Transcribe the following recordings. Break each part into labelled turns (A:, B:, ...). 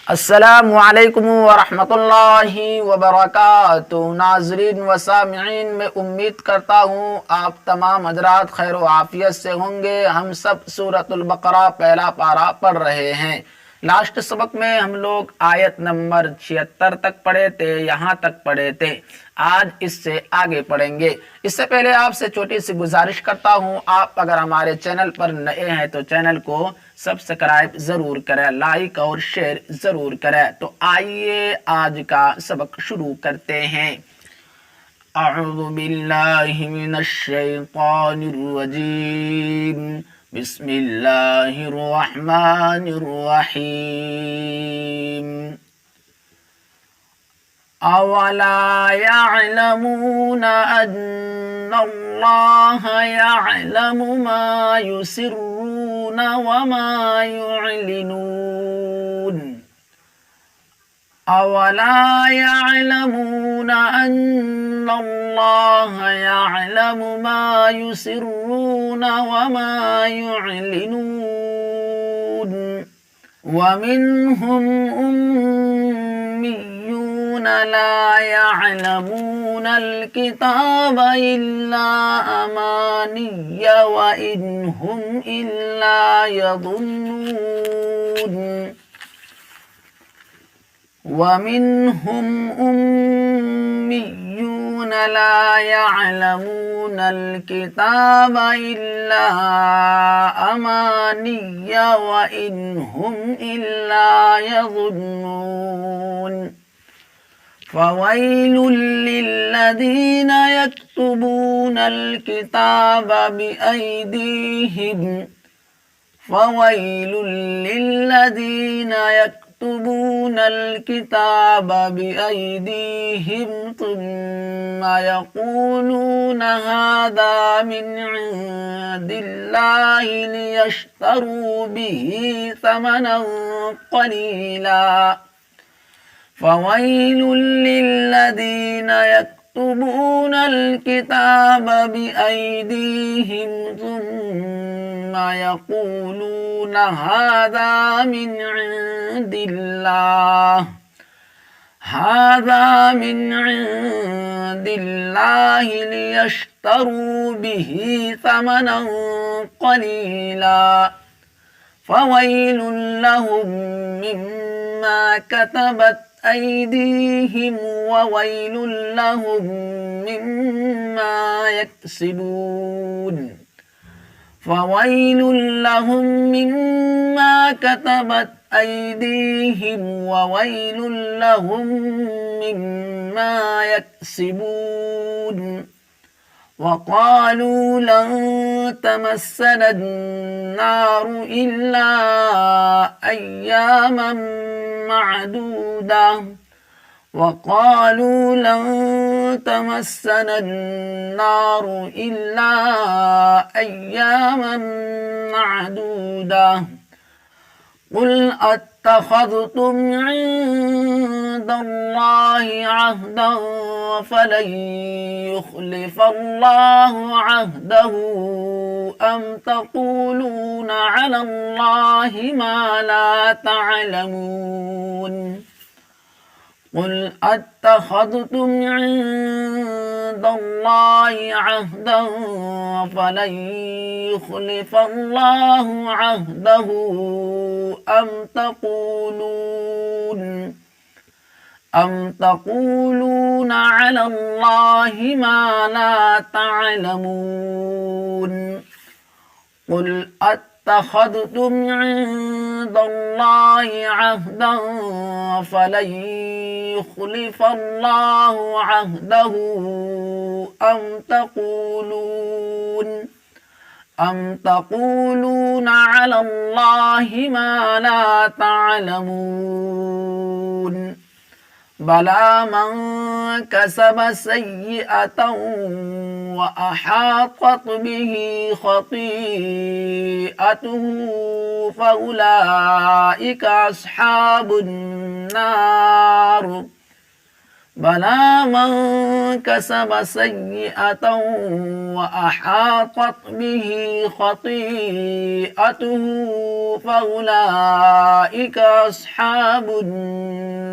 A: अस्सलामु अलैकुम वरहमतुल्लाहि वबरकातुहू। नाज़रीन व सामिईन, मैं उम्मीद करता हूँ आप तमाम हजरात खैर व आफियत से होंगे। हम सब सूरतुल बकरा पहला पारा पढ़ रहे हैं। लास्ट सबक में हम लोग आयत नंबर 76 तक पढ़े थे, यहाँ तक पढ़े थे। आज इससे आगे पढ़ेंगे। इससे पहले आपसे छोटी सी गुजारिश करता हूँ, आप अगर हमारे चैनल पर नए हैं तो चैनल को सब्सक्राइब जरूर करें, लाइक और शेयर जरूर करें। तो आइए आज का सबक शुरू करते हैं। अऊज़ु बिल्लाहि मिनश शैतानिर रजीम। बिस्मिल्लाहिर रहमानिर रहीम। अवला यअलमूना अन्नल्लाह यअलमु मा युसिर्रूना व मा युअलिनून। अवला यअलमूना अन्नल्लाह यअलमु मा युसिर्रूना व मा युअलिनून। व मिनहुम उम्मियून ला यअलमूनल किताब इल्ला अमानिय व इन्हुम इल्ला यज़ुन्नून। वमिन्हुम उम्मियून ला यअलमूनल किताब इल्ला अमानिय व इन्हुम इल्ला यज़ुन्नून। फ़वैलुल लिल्लज़ीन यक्तुबूनल किताब बिअयदीहिम। फ़वैलुल लिल्लज़ीन يكتبون الكتاب بأيديهم ثم يقولون هذا من عند الله ليشتروا به ثمنا قليلا. فويل للذين يكتبون الكتاب بأيديهم ثم يقولون هذا من عند الله ليشتروا به ثمنا قليلا. فويل لهم مما كتبت أيديهم وويل لهم مما يكسبون. فويل لهم مما كتبت أيديهم وويل لهم مما يكسبون. وقالوا لن تمسنا النار إلا أياما معدودة. وقالوا لن تمسنا النار إلا أياما معدودة. قل أتخذتم عند الله عهدا فلن يخلف الله عهده أم تقولون على الله ما لا تعلمون. قل أتخذتم عند الله عهدا فلن يخلف الله عهده أم تقولون على الله ما لا تعلمون. قل اتخذتم عند الله عهدا فلن يخلف الله عهده أم تقولون على الله ما لا تعلمون. بلى من كسب سيئة وأحاطت به خطيئته فأولئك أصحاب النار बला मन कसब सय्यअतन व अहातत बिही खतीअतुहु फउलाइका अस्हाबुन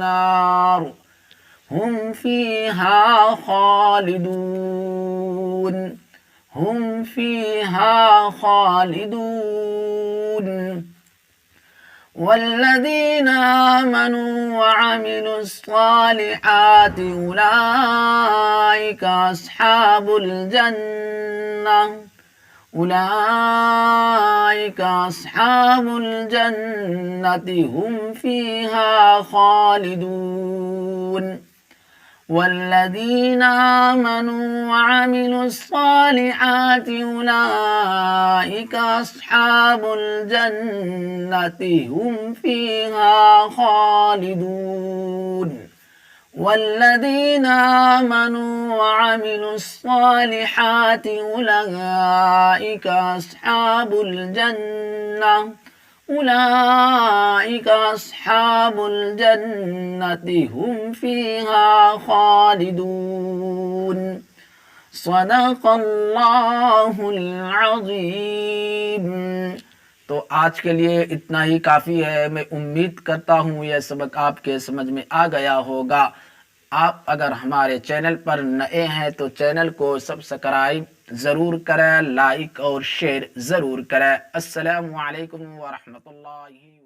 A: नार हुम फीहा खालिदून हुम फीहा खालिदून वल्लज़ीन आमनू वअमिलु स्सालिहाति उलाइका अस्हाबुल जन्नति हुम फीहा खालिदून वल्लज़ीन आमनू वअमिलु स्सालिहाति उलाइका अस्हाबुल जन्नति हुम फीहा खालिदून वल्लज़ीन आमनू वअमिलु स्सालिहाति उलाइका अस्हाबुल जन्नति हुम फीहा खालिदून सदक़ल्लाहुल अज़ीम। तो आज के लिए इतना ही काफ़ी है। मैं उम्मीद करता हूँ यह सबक आपके समझ में आ गया होगा। आप अगर हमारे चैनल पर नए हैं तो चैनल को सब्सक्राइब ज़रूर करें, लाइक और शेयर ज़रूर करें। अस्सलामु अलैकुम व रहमतुल्लाहि